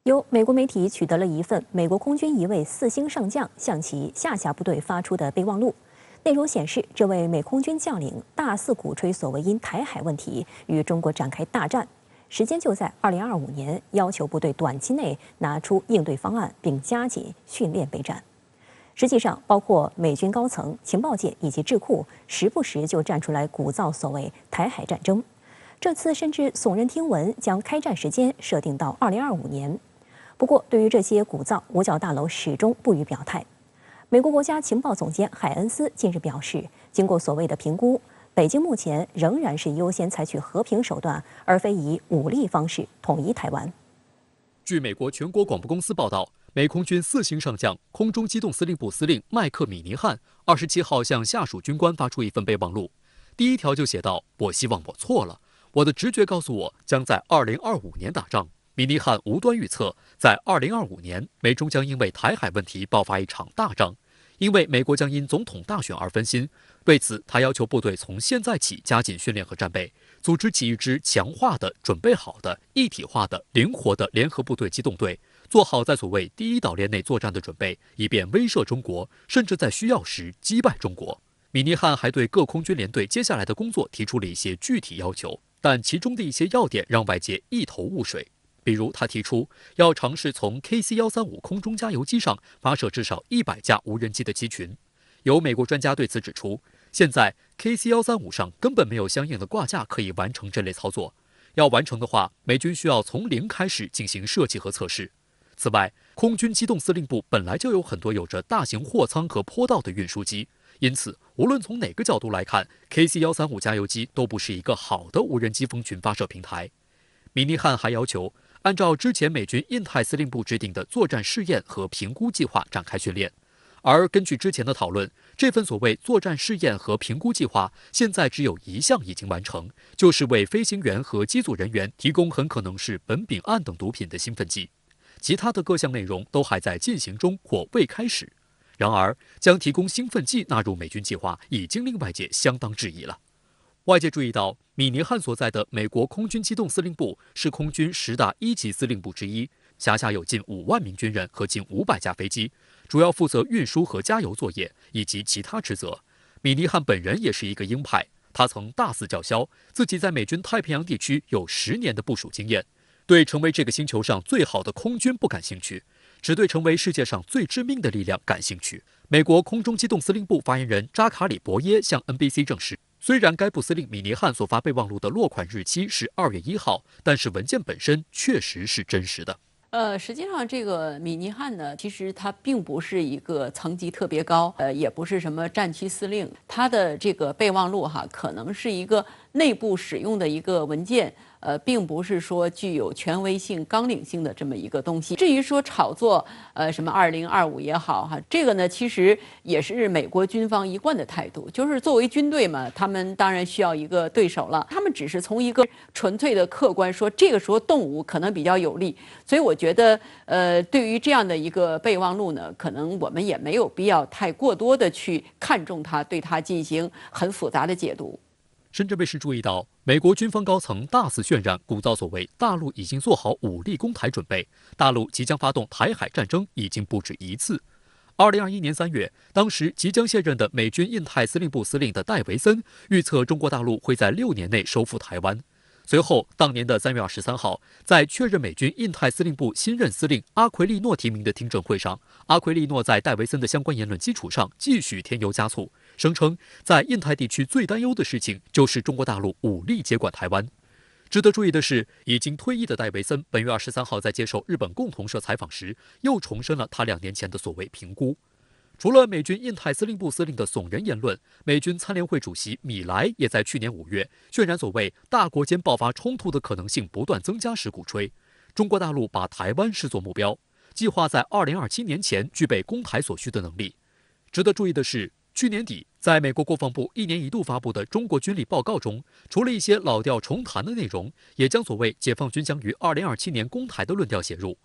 有美国媒体取得了一份美国空军一位4星上将向其下辖部队发出的备忘录，内容显示，这位美空军将领大肆鼓吹所谓因台海问题与中国展开大战，时间就在2025年，要求部队短期内拿出应对方案，并加紧训练备战。实际上，包括美军高层、情报界以及智库，时不时就站出来鼓噪所谓台海战争。这次甚至耸人听闻，将开战时间设定到2025年。不过，对于这些鼓噪，五角大楼始终不予表态。美国国家情报总监海恩斯近日表示，经过所谓的评估，北京目前仍然是优先采取和平手段，而非以武力方式统一台湾。据美国全国广播公司报道，美空军4星上将、空中机动司令部司令麦克米尼汉27号向下属军官发出一份备忘录，第一条就写道：“我希望我错了，我的直觉告诉我将在2025年打仗。”米尼汉无端预测，在2025年，美中将因为台海问题爆发一场大仗，因为美国将因总统大选而分心。对此，他要求部队从现在起加紧训练和战备，组织起一支强化的、准备好的、一体化的、灵活的联合部队机动队，做好在所谓第一岛链内作战的准备，以便威慑中国，甚至在需要时击败中国。米尼汉还对各空军联队接下来的工作提出了一些具体要求，但其中的一些要点让外界一头雾水。比如，他提出要尝试从 KC-135空中加油机上发射至少100架无人机的机群。有美国专家对此指出，现在 KC-135上根本没有相应的挂架可以完成这类操作。要完成的话，美军需要从零开始进行设计和测试。此外，空军机动司令部本来就有很多有着大型货舱和坡道的运输机，因此，无论从哪个角度来看 ，KC-135加油机都不是一个好的无人机蜂群发射平台。米尼汉还要求，按照之前美军印太司令部制定的作战试验和评估计划展开训练，而根据之前的讨论，这份所谓作战试验和评估计划现在只有一项已经完成，就是为飞行员和机组人员提供很可能是苯丙胺等毒品的兴奋剂，其他的各项内容都还在进行中或未开始。然而，将提供兴奋剂纳入美军计划，已经令外界相当质疑了。外界注意到，米尼汉所在的美国空军机动司令部是空军10大1级司令部之一，辖下有近5万名军人和近500架飞机，主要负责运输和加油作业以及其他职责。米尼汉本人也是一个鹰派，他曾大肆叫嚣自己在美军太平洋地区有10年的部署经验，对成为这个星球上最好的空军不感兴趣，只对成为世界上最致命的力量感兴趣。美国空中机动司令部发言人扎卡里·博耶向 NBC 证实，虽然该部司令米尼汉所发备忘录的落款日期是2月1号，但是文件本身确实是真实的。实际上这个米尼汉呢，其实他并不是一个层级特别高，也不是什么战区司令，他的这个备忘录可能是一个内部使用的一个文件。并不是说具有权威性、纲领性的这么一个东西。至于说炒作，什么2025也好这个呢，其实也是美国军方一贯的态度，就是作为军队嘛，他们当然需要一个对手了。他们只是从一个纯粹的客观说，这个时候动武可能比较有利。所以我觉得，对于这样的一个备忘录呢，可能我们也没有必要太过多的去看重它，对它进行很复杂的解读。深圳卫视注意到，美国军方高层大肆渲染、鼓噪所谓大陆已经做好武力攻台准备，大陆即将发动台海战争已经不止一次。2021年3月，当时即将卸任的美军印太司令部司令的戴维森预测中国大陆会在6年内收复台湾。随后，当年的3月23号，在确认美军印太司令部新任司令阿奎利诺提名的听证会上，阿奎利诺在戴维森的相关言论基础上继续添油加醋，声称在印太地区最担忧的事情就是中国大陆武力接管台湾。值得注意的是，已经退役的戴维森本月23号在接受日本共同社采访时，又重申了他2年前的所谓评估。除了美军印太司令部司令的耸人言论，美军参联会主席米莱也在去年5月渲染所谓大国间爆发冲突的可能性不断增加时鼓吹中国大陆把台湾视作目标，计划在2027年前具备攻台所需的能力。值得注意的是，去年底在美国国防部1年1度发布的中国军力报告中，除了一些老调重弹的内容，也将所谓解放军将于2027年攻台的论调写入。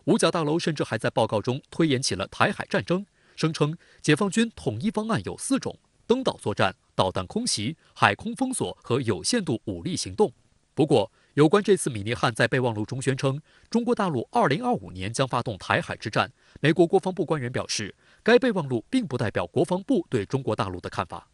五角大楼甚至还在报告中推演起了台海战争，声称解放军统一方案有4种：登岛作战、导弹空袭、海空封锁和有限度武力行动。不过，有关这次米尼汉在备忘录中宣称，中国大陆2025年将发动台海之战，美国国防部官员表示，该备忘录并不代表国防部对中国大陆的看法。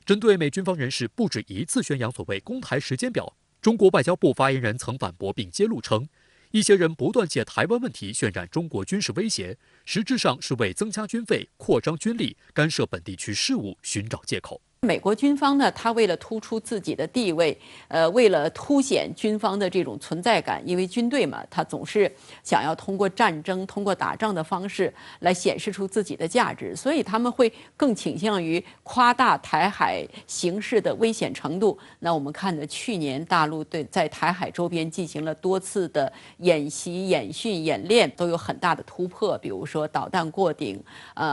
针对美军方人士不止一次宣扬所谓攻台时间表，中国外交部发言人曾反驳并揭露称，一些人不断借台湾问题渲染中国军事威胁，实质上是为增加军费、扩张军力、干涉本地区事务寻找借口。美国军方呢，他为了突出自己的地位，为了凸显军方的这种存在感，因为军队嘛，他总是想要通过战争、通过打仗的方式来显示出自己的价值，所以他们会更倾向于夸大台海形势的危险程度。那我们看的去年大陆在台海周边进行了多次的演习、演训、演练，都有很大的突破，比如说导弹过顶，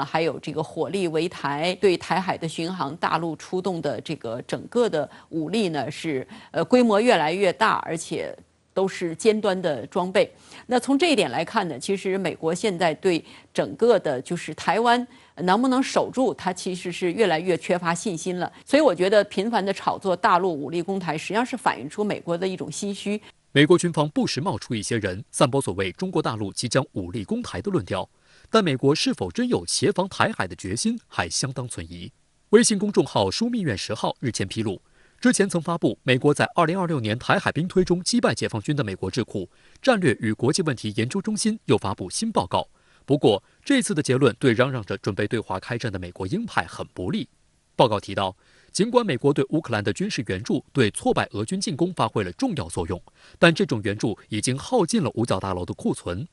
还有这个火力围台，对台海的巡航，大陆出动的这个整个的武力呢是规模越来越大，而且都是尖端的装备。那从这一点来看呢，其实美国现在对整个的就是台湾能不能守住，它其实是越来越缺乏信心了。所以我觉得频繁的炒作大陆武力攻台，实际上是反映出美国的一种心虚。美国军方不时冒出一些人散播所谓中国大陆即将武力攻台的论调，但美国是否真有协防台海的决心，还相当存疑。微信公众号枢密院10号日前披露，之前曾发布美国在2026年台海兵推中击败解放军的美国智库战略与国际问题研究中心又发布新报告。不过，这次的结论对嚷嚷着准备对华开战的美国鹰派很不利。报告提到，尽管美国对乌克兰的军事援助对挫败俄军进攻发挥了重要作用，但这种援助已经耗尽了五角大楼的库存。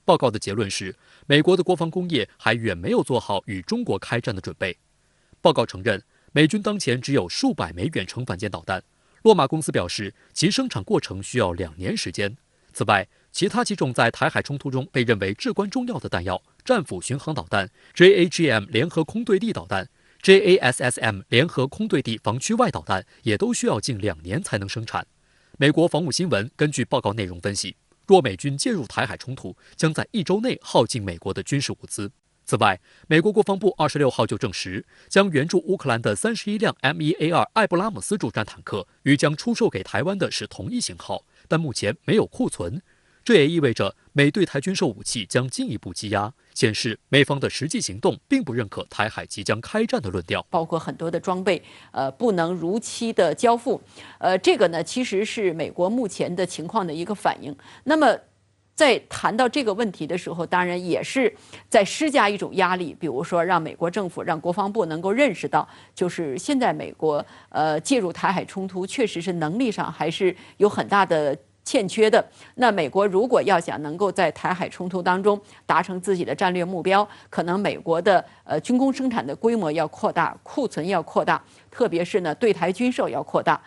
报告的结论是，美国的国防工业还远没有做好与中国开战的准备。报告承认，美军当前只有数百枚远程反舰导弹。洛马公司表示，其生产过程需要2年时间。此外，其他几种在台海冲突中被认为至关重要的弹药——战斧巡航导弹、JAGM 联合空对地导弹、JASSM 联合空对地防区外导弹，也都需要近2年才能生产。美国防务新闻根据报告内容分析，若美军介入台海冲突，将在1周内耗尽美国的军事物资。此外，美国国防部26号就证实，将援助乌克兰的31辆 M1A2 艾布拉姆斯主战坦克与将出售给台湾的是同一型号，但目前没有库存。这也意味着美对台军售武器将进一步积压，显示美方的实际行动并不认可台海即将开战的论调。包括很多的装备，不能如期的交付，这个呢其实是美国目前的情况的一个反应。那么，在谈到这个问题的时候，当然也是在施加一种压力，比如说让美国政府、让国防部能够认识到，就是现在美国介入台海冲突，确实是能力上还是有很大的欠缺的。那美国如果要想能够在台海冲突当中达成自己的战略目标，可能美国的军工生产的规模要扩大，库存要扩大，特别是呢对台军售要扩大。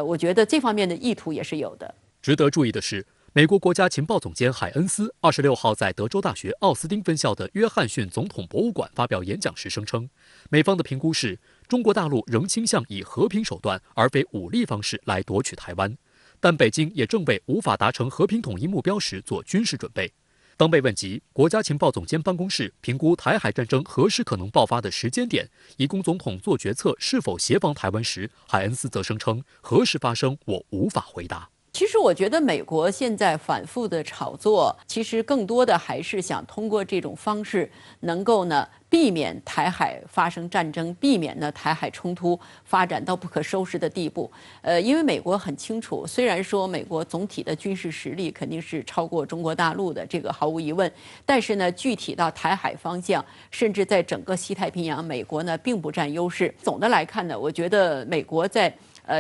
我觉得这方面的意图也是有的。值得注意的是，美国国家情报总监海恩斯26号在德州大学奥斯汀分校的约翰逊总统博物馆发表演讲时声称，美方的评估是中国大陆仍倾向以和平手段而非武力方式来夺取台湾，但北京也正为无法达成和平统一目标时做军事准备。当被问及国家情报总监办公室评估台海战争何时可能爆发的时间点，以供总统做决策是否协防台湾时，海恩斯则声称何时发生我无法回答。其实我觉得美国现在反复的炒作，其实更多的还是想通过这种方式，能够呢避免台海发生战争，避免呢台海冲突发展到不可收拾的地步。因为美国很清楚，虽然说美国总体的军事实力肯定是超过中国大陆的，这个毫无疑问，但是呢，具体到台海方向，甚至在整个西太平洋，美国呢并不占优势。总的来看呢，我觉得美国在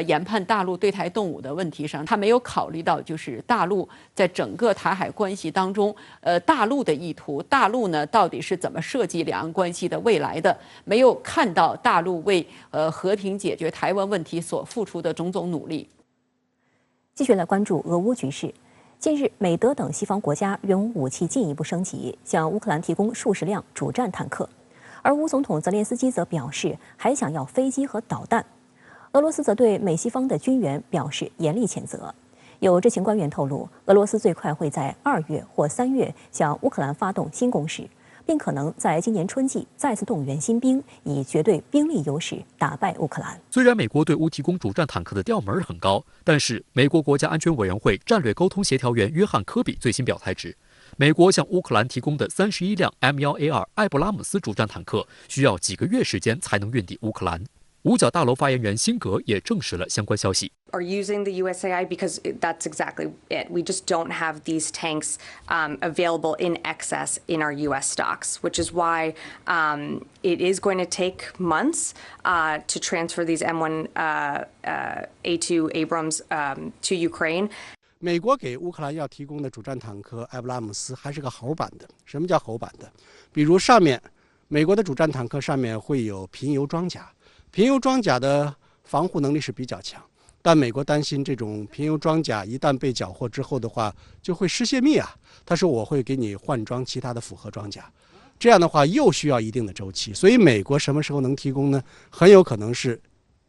研判大陆对台动武的问题上，他没有考虑到就是大陆在整个台海关系当中，大陆的意图，大陆呢到底是怎么设计两岸关系的未来的，没有看到大陆为和平解决台湾问题所付出的种种努力。继续来关注俄乌局势。近日，美德等西方国家援乌武器进一步升级，向乌克兰提供数十辆主战坦克，而乌总统泽连斯基则表示还想要飞机和导弹。俄罗斯则对美西方的军援表示严厉谴责。有知情官员透露，俄罗斯最快会在2月或3月向乌克兰发动新攻势，并可能在今年春季再次动员新兵，以绝对兵力优势打败乌克兰。虽然美国对乌提供主战坦克的调门很高，但是美国国家安全委员会战略沟通协调员约翰·科比最新表态指，美国向乌克兰提供的31辆 M1A2 艾布拉姆斯主战坦克需要几个月时间才能运抵乌克兰。五角大楼发言人辛格也证实了相关消息。Are using the USAI because that's exactly it. We just don't have these tanks available in excess in our U.S. stocks, which is why it is going to take months to transfer these M1 A2 Abrams to Ukraine. 美国给乌克兰要提供的主战坦克艾布拉姆斯还是个猴版的。什么叫猴版的？比如上面美国的主战坦克上面会有贫铀装甲，贫铀装甲的防护能力是比较强，但美国担心这种贫铀装甲一旦被缴获之后的话，就会失泄密啊。他说我会给你换装其他的复合装甲，这样的话又需要一定的周期，所以美国什么时候能提供呢？很有可能是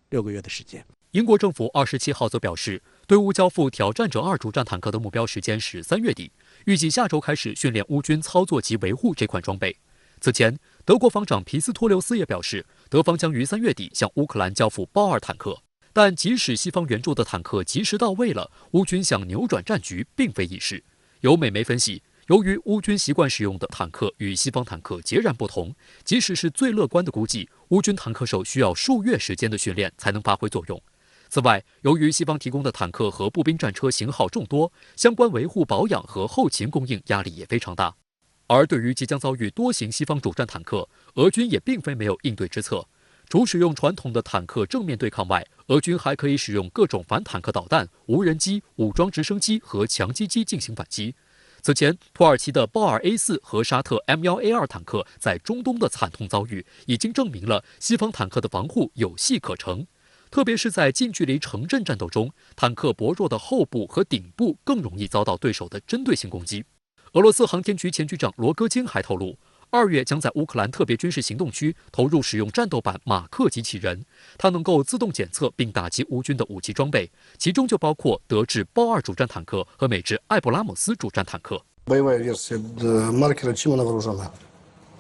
6个月的时间。英国政府27号则表示，对乌交付挑战者2主战坦克的目标时间是3月底，预计下周开始训练乌军操作及维护这款装备。此前，德国防长皮斯托留斯也表示，德方将于3月底向乌克兰交付豹2坦克。但即使西方援助的坦克及时到位了，乌军想扭转战局并非易事。有美媒分析，由于乌军习惯使用的坦克与西方坦克截然不同，即使是最乐观的估计，乌军坦克手需要数月时间的训练才能发挥作用。此外，由于西方提供的坦克和步兵战车型号众多，相关维护保养和后勤供应压力也非常大。而对于即将遭遇多型西方主战坦克，俄军也并非没有应对之策。除使用传统的坦克正面对抗外，俄军还可以使用各种反坦克导弹、无人机、武装直升机和强击机进行反击。此前，土耳其的豹2 A4和沙特 M1A2 坦克在中东的惨痛遭遇，已经证明了西方坦克的防护有戏可乘。特别是在近距离城镇战斗中，坦克薄弱的后部和顶部更容易遭到对手的针对性攻击。俄罗斯航天局前局长罗戈金还透露，2月将在乌克兰特别军事行动区投入使用战斗版马克机器人，它能够自动检测并打击乌军的武器装备，其中就包括德制豹2主战坦克和美制艾布拉姆斯主战坦克。Боевая версия маркера, чем она вооружена?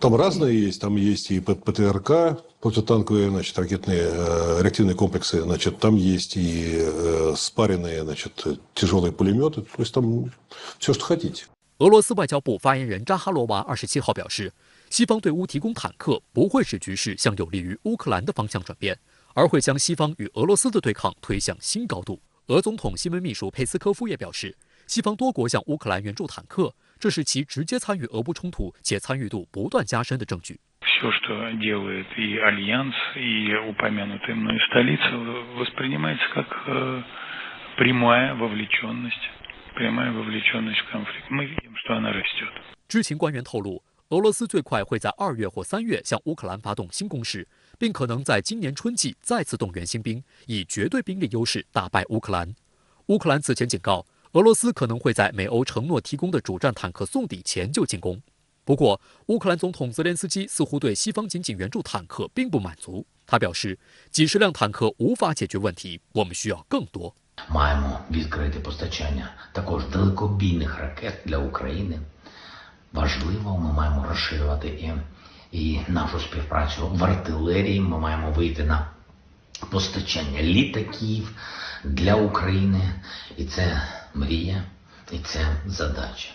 Там разные есть. Там есть и ПТРК, противотанковые, значит, реактивные комплексы, значит, там есть и спаренные, значит, тяжелые пулеметы. То есть там все, что хотите. 俄罗斯外交部发言人扎哈罗娃27号表示，西方对乌提供坦克不会使局势向有利于乌克兰的方向转变，而会将西方与俄罗斯的对抗推向新高度。俄总统新闻秘书佩斯科夫也表示，西方多国向乌克兰援助坦克，这是其直接参与俄乌冲突且参与度不断加深的证据。Все, что делает и Альянс, и упомянутая мной столица, воспринимается как прямая вовлеченность в конфликт. Мы видим, что она растет. 知情官员透露，俄罗斯最快会在2月或3月向乌克兰发动新攻势，并可能在今年春季再次动员新兵，以绝对兵力优势打败乌克兰。乌克兰此前警告，俄罗斯可能会在美欧承诺提供的主战坦克送抵前就进攻。不过，乌克兰总统泽连斯基似乎对西方仅仅援助坦克并不满足。他表示，几十辆坦克无法解决问题，我们需要更多。Маємо відкрити постачання також далекобійних ракет для України. Важливо, ми маємо розширювати і нашу співпрацю в артилерії. Ми маємо вийти на постачання літаків для України. І це мрія, і це задача.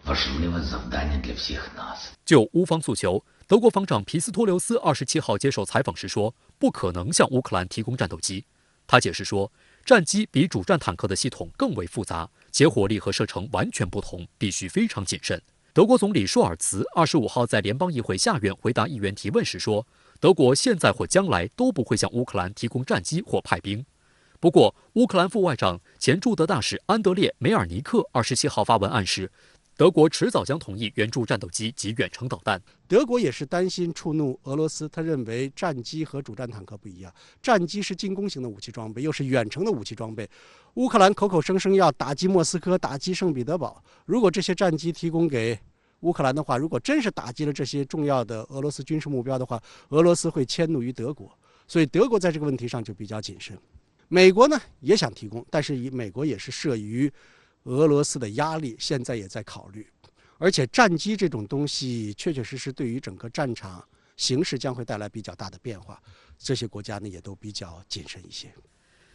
Важливе завдання для всіх нас. 就乌方诉求，德国防长皮斯托留斯27号接受采访时说，不可能向乌克兰提供战斗机。他解释说，战机比主战坦克的系统更为复杂，且火力和射程完全不同，必须非常谨慎。德国总理舒尔茨25号在联邦议会下院回答议员提问时说，德国现在或将来都不会向乌克兰提供战机或派兵。不过，乌克兰副外长、前驻德大使安德烈·梅尔尼克27号发文暗示，德国迟早将同意援助战斗机及远程导弹。德国也是担心触怒俄罗斯，他认为战机和主战坦克不一样，战机是进攻型的武器装备，又是远程的武器装备。乌克兰口口声声要打击莫斯科、打击圣彼得堡，如果这些战机提供给乌克兰的话，如果真是打击了这些重要的俄罗斯军事目标的话，俄罗斯会迁怒于德国，所以德国在这个问题上就比较谨慎。美国呢也想提供，但是美国也是慑于俄罗斯的压力，现在也在考虑。而且战机这种东西确确实实对于整个战场形势将会带来比较大的变化，这些国家呢也都比较谨慎一些。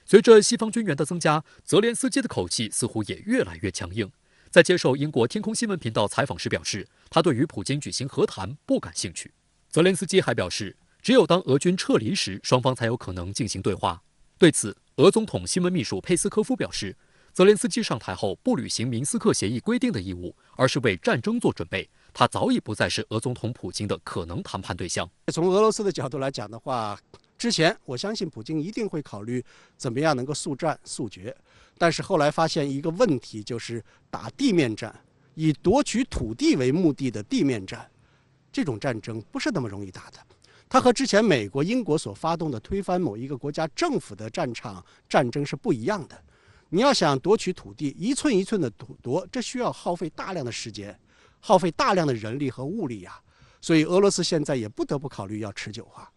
随着西方军援的增加，泽连斯基的口气似乎也越来越强硬。在接受英国天空新闻频道采访时表示，他对于普京举行和谈不感兴趣。泽连斯基还表示，只有当俄军撤离时，双方才有可能进行对话。对此，俄总统新闻秘书佩斯科夫表示，泽连斯基上台后不履行明斯克协议规定的义务，而是为战争做准备。他早已不再是俄总统普京的可能谈判对象。从俄罗斯的角度来讲的话，之前我相信普京一定会考虑怎么样能够速战速决，但是后来发现一个问题，就是打地面战，以夺取土地为目的的地面战，这种战争不是那么容易打的。它和之前美国、英国所发动的推翻某一个国家政府的战争是不一样的。你要想夺取土地，一寸一寸的夺，这需要耗费大量的时间，耗费大量的人力和物力呀。所以俄罗斯现在也不得不考虑要持久化，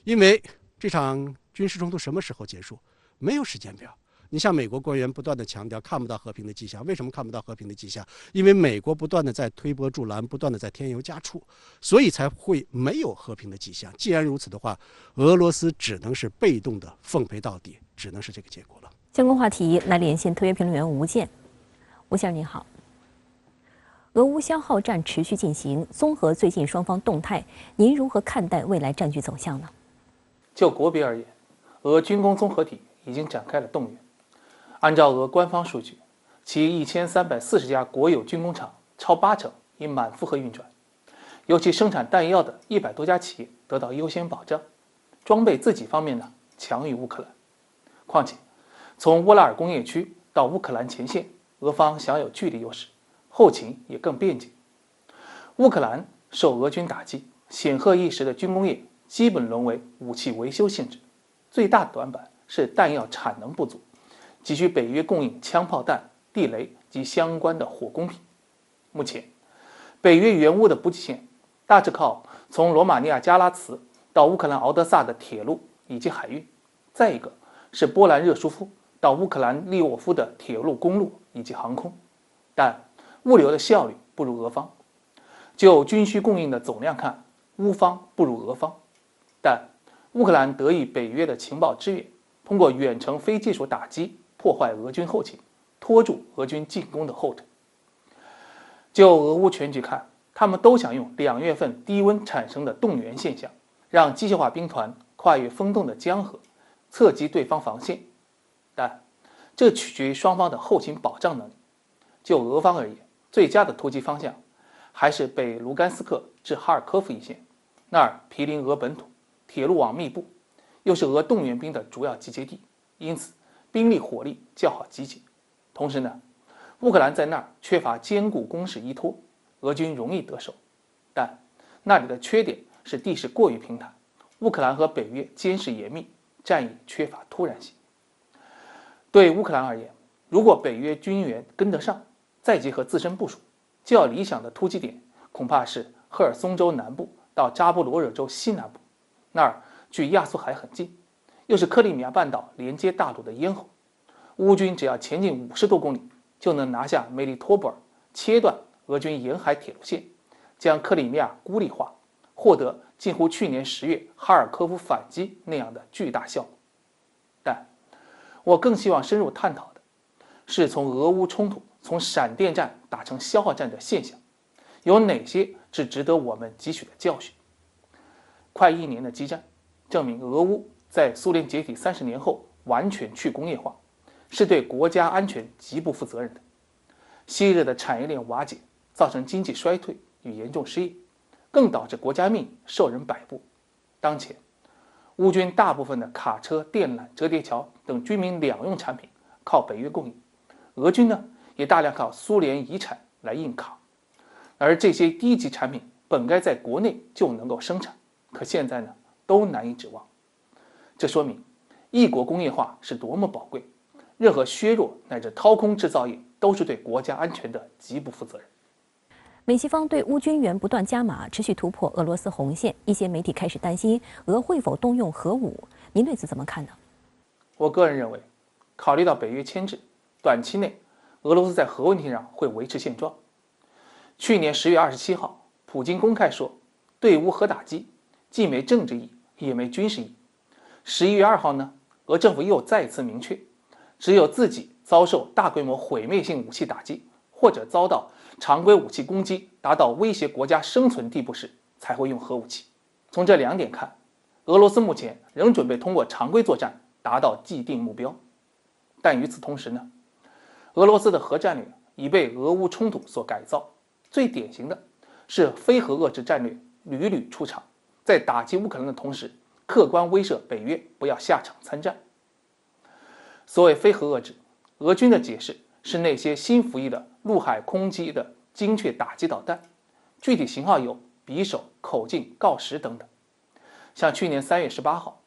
因为这场军事冲突什么时候结束，没有时间表。你像美国官员不断地强调看不到和平的迹象，为什么看不到和平的迹象？因为美国不断地在推波助澜，不断地在添油加醋，所以才会没有和平的迹象。既然如此的话，俄罗斯只能是被动的奉陪到底，只能是这个结果了。相关话题来连线特约评论员吴健。吴先生您好。俄乌消耗战持续进行，综合最近双方动态，您如何看待未来战局走向呢？就国别而言，俄军工综合体已经展开了动员。按照俄官方数据，其1340家国有军工厂超80%已满负荷运转，尤其生产弹药的100多家企业得到优先保障。装备自己方面呢，强于乌克兰。况且，从沃拉尔工业区到乌克兰前线，俄方享有距离优势，后勤也更便捷。乌克兰受俄军打击，显赫一时的军工业基本沦为武器维修性质，最大短板是弹药产能不足，急需北约供应枪炮弹、地雷及相关的火工品。目前，北约援乌的补给线大致靠从罗马尼亚加拉茨到乌克兰敖德萨的铁路以及海运，再一个是波兰热舒夫到乌克兰利沃夫的铁路、公路以及航空，但物流的效率不如俄方。就军需供应的总量看，乌方不如俄方。但乌克兰得益北约的情报支援，通过远程非技术打击破坏俄军后勤，拖住俄军进攻的后腿。就俄乌全局看，他们都想用2月份低温产生的动员现象，让机械化兵团跨越风冻的江河，侧击对方防线。但这取决于双方的后勤保障能力。就俄方而言，最佳的突击方向还是北卢甘斯克至哈尔科夫一线，那儿毗邻俄本土，铁路网密布，又是俄动员兵的主要集结地，因此兵力火力较好集结。同时呢，乌克兰在那儿缺乏坚固工事依托，俄军容易得手。但那里的缺点是地势过于平坦，乌克兰和北约监视严密，战役缺乏突然性。对乌克兰而言，如果北约军援跟得上，再结合自身部署，较理想的突击点恐怕是赫尔松州南部到扎波罗热州西南部，那儿距亚速海很近，又是克里米亚半岛连接大陆的咽喉。乌军只要前进50多公里，就能拿下梅利托波尔，切断俄军沿海铁路线，将克里米亚孤立化，获得近乎去年10月哈尔科夫反击那样的巨大效果。但我更希望深入探讨的是从俄乌冲突从闪电战打成消耗战的现象，有哪些是值得我们汲取的教训？快1年的激战证明，俄乌在苏联解体30年后完全去工业化，是对国家安全极不负责任的。昔日的产业链瓦解，造成经济衰退与严重失业，更导致国家命受人摆布。当前，乌军大部分的卡车、电缆、折叠桥等军民两用产品靠北约供应，俄军呢也大量靠苏联遗产来硬扛，而这些低级产品本该在国内就能够生产，可现在呢都难以指望。这说明一国工业化是多么宝贵，任何削弱乃至掏空制造业都是对国家安全的极不负责任。美西方对乌军援不断加码，持续突破俄罗斯红线，一些媒体开始担心俄会否动用核武，您对此怎么看呢？我个人认为，考虑到北约牵制，短期内俄罗斯在核问题上会维持现状。去年10月27号，普京公开说，对乌核打击既没政治意义，也没军事意义。11月2号呢，俄政府又再次明确，只有自己遭受大规模毁灭性武器打击，或者遭到常规武器攻击达到威胁国家生存地步时，才会用核武器。从这2点看，俄罗斯目前仍准备通过常规作战达到既定目标。但与此同时呢，俄罗斯的核战略已被俄乌冲突所改造，最典型的是非核遏制战略屡屡出场，在打击乌克兰的同时，客观威慑北约不要下场参战。所谓非核遏制，俄军的解释是那些新服役的陆海空基的精确打击导弹，具体型号有匕首、口径、锆石等等。像去年3月18号，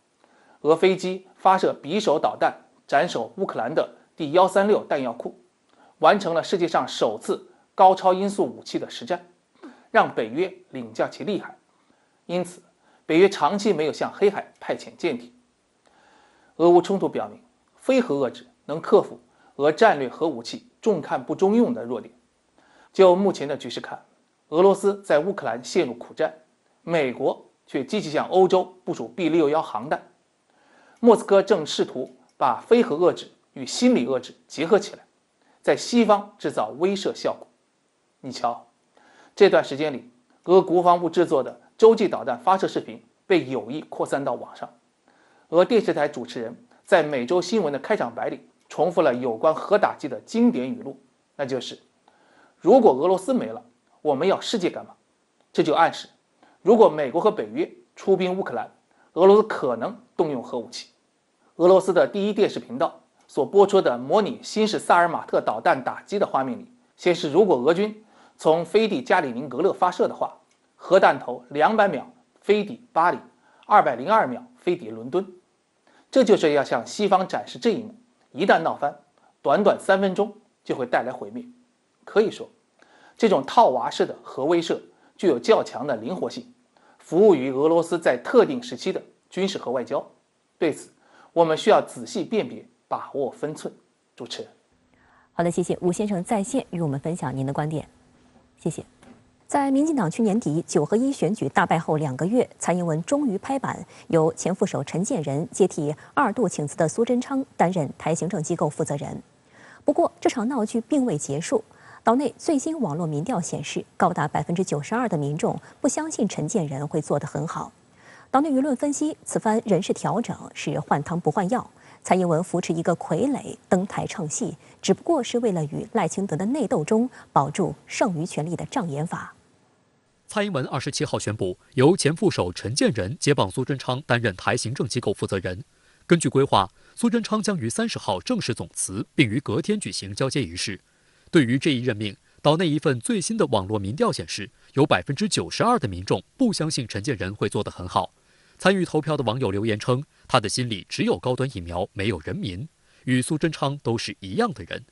俄飞机发射匕首导弹斩首乌克兰的第136弹药库，完成了世界上首次高超音速武器的实战，让北约领教其厉害。因此，北约长期没有向黑海派遣舰艇。俄乌冲突表明，非核遏制能克服俄战略核武器重看不中用的弱点。就目前的局势看，俄罗斯在乌克兰陷入苦战，美国却积极向欧洲部署 B611航弹。莫斯科正试图把非核遏制与心理遏制结合起来，在西方制造威慑效果。你瞧，这段时间里，俄国防部制作的洲际导弹发射视频被有意扩散到网上。俄电视台主持人在每周新闻的开场白里重复了有关核打击的经典语录，那就是如果俄罗斯没了，我们要世界干嘛？这就暗示，如果美国和北约出兵乌克兰，俄罗斯可能动用核武器。俄罗斯的第一电视频道所播出的模拟新式萨尔马特导弹打击的画面里显示，如果俄军从飞抵加里宁格勒发射的话，核弹头200秒飞抵巴黎，202秒飞抵伦敦。这就是要向西方展示这一幕，一旦闹翻，短短3分钟就会带来毁灭。可以说，这种套娃式的核威慑具有较强的灵活性，服务于俄罗斯在特定时期的军事和外交。对此，我们需要仔细辨别，把握分寸。主持人，好的，谢谢吴先生在线与我们分享您的观点，谢谢。在民进党去年底9合1选举大败后2个月，蔡英文终于拍板，由前副手陈建仁接替2度请辞的苏贞昌担任台行政机构负责人。不过，这场闹剧并未结束。岛内最新网络民调显示，高达92%的民众不相信陈建仁会做得很好。岛内舆论分析，此番人事调整是换汤不换药。蔡英文扶持一个傀儡登台唱戏，只不过是为了与赖清德的内斗中保住剩余权力的障眼法。蔡英文27号宣布，由前副手陈建仁接棒苏贞昌担任台行政机构负责人。根据规划，苏贞昌将于30号正式总辞，并于隔天举行交接仪式。对于这一任命，岛内一份最新的网络民调显示，有92%的民众不相信陈建仁会做得很好。参与投票的网友留言称，他的心里只有高端疫苗，没有人民，与苏贞昌都是一样的人。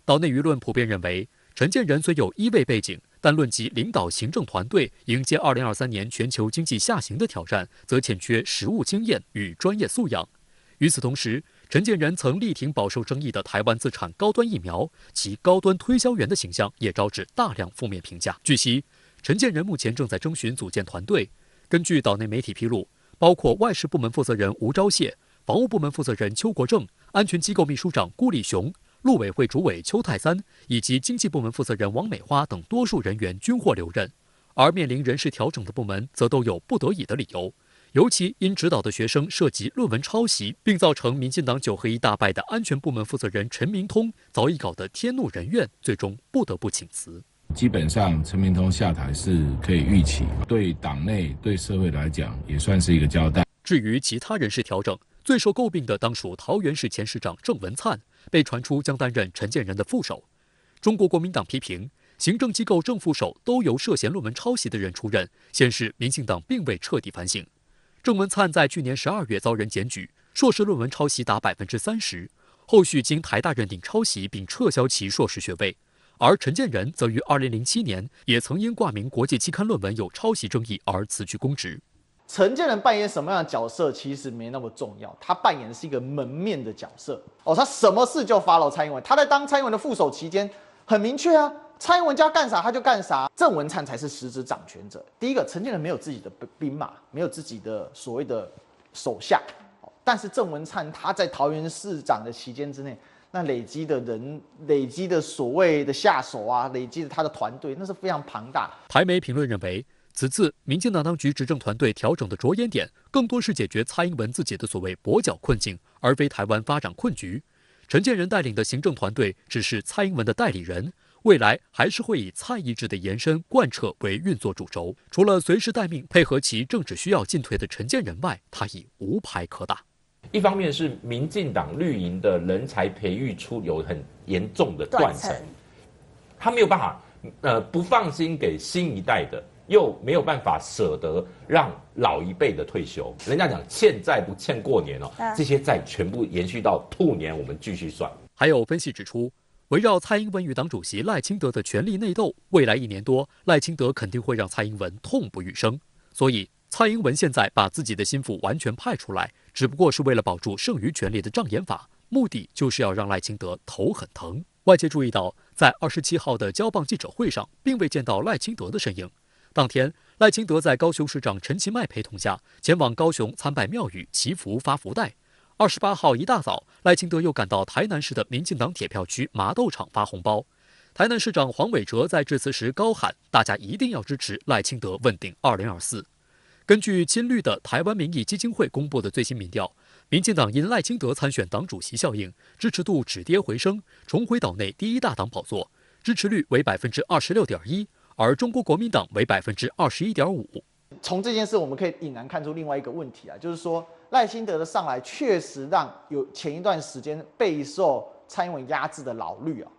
岛内舆论普遍认为，陈建仁虽有1位背景，但论及领导行政团队迎接2023年全球经济下行的挑战，则欠缺实务经验与专业素养。与此同时，陈建仁曾力挺饱受争议的台湾自产高端疫苗，其高端推销员的形象也招致大量负面评价。据悉，陈建仁目前正在征询组建团队。根据岛内媒体披露，包括外事部门负责人吴钊燮、防务部门负责人邱国正、安全机构秘书长辜立雄、陆委会主委邱泰三以及经济部门负责人王美花等多数人员均获留任。而面临人事调整的部门则都有不得已的理由，尤其因指导的学生涉及论文抄袭，并造成民进党9合1大败的安全部门负责人陈明通早已搞得天怒人怨，最终不得不请辞。基本上陈明通下台是可以预期，对党内对社会来讲也算是一个交代。至于其他人事调整，最受诟病的当属桃园市前市长郑文灿，被传出将担任陈建仁的副手。中国国民党批评，行政机构正副手都由涉嫌论文抄袭的人出任，显示民进党并未彻底反省。郑文灿在去年12月遭人检举，硕士论文抄袭达30%，后续经台大认定抄袭并撤销其硕士学位。而陈建仁则于2007年也曾因挂名国际期刊论文有抄袭争议而辞去公职。陈建仁扮演什么样的角色其实没那么重要，他扮演的是一个门面的角色。他什么事就 follow 蔡英文。他在当蔡英文的副手期间，很明确啊，蔡英文叫干啥他就干啥，郑文灿才是实质掌权者。第一个，陈建仁没有自己的兵马，没有自己的所谓的手下，但是郑文灿他在桃园市长的期间之内，那累积的人、累积的所谓的下手啊，累积的他的团队，那是非常庞大。台媒评论认为，此次民进党当局执政团队调整的着眼点，更多是解决蔡英文自己的所谓跛脚困境，而非台湾发展困局。陈建仁带领的行政团队只是蔡英文的代理人，未来还是会以蔡意志的延伸贯彻为运作主轴。除了随时待命配合其政治需要进退的陈建仁外，他已无牌可打。一方面是民进党绿营的人才培育出有很严重的断层，他没有办法不放心给新一代的，又没有办法舍得让老一辈的退休。人家讲欠债不欠过年哦，这些债全部延续到兔年，我们继续算。还有分析指出，围绕蔡英文与党主席赖清德的权力内斗，未来1年多，赖清德肯定会让蔡英文痛不欲生。所以，蔡英文现在把自己的心腹完全派出来，只不过是为了保住剩余权力的障眼法，目的就是要让赖清德头很疼。外界注意到，在27号的交棒记者会上，并未见到赖清德的身影。当天，赖清德在高雄市长陈其迈陪同下，前往高雄参拜庙宇祈福发福袋。28号一大早，赖清德又赶到台南市的民进党铁票区麻豆场发红包。台南市长黄伟哲在致辞时高喊：“大家一定要支持赖清德问鼎2024。”根据亲绿的台湾民意基金会公布的最新民调，民进党因赖清德参选党主席效应，支持度止跌回升，重回岛内第一大党宝座，支持率为26.1%，而中国国民党为21.5%。从这件事，我们可以隐然看出另外一个问题啊，就是说赖清德的上来确实让有前一段时间备受蔡英文压制的老绿啊，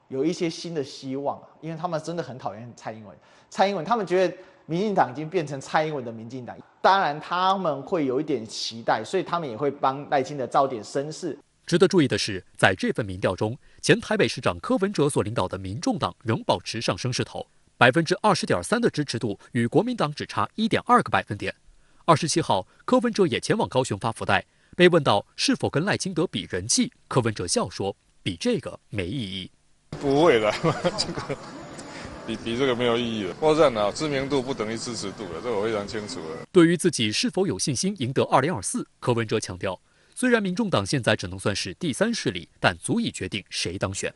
有一些新的希望啊，因为他们真的很讨厌蔡英文。蔡英文他们觉得民进党已经变成蔡英文的民进党，当然他们会有一点期待，所以他们也会帮赖清德招点声势。值得注意的是，在这份民调中，前台北市长柯文哲所领导的民众党仍保持上升势头，20.3%的支持度与国民党只差1.2个百分点。27号，柯文哲也前往高雄发福袋，被问到是否跟赖清德比人气，柯文哲笑说：“比这个没意义。”不会的，这个比这个没有意义的。我认啊，知名度不等于支持度的，这我非常清楚的。对于自己是否有信心赢得2024，柯文哲强调，虽然民众党现在只能算是第3势力，但足以决定谁当选。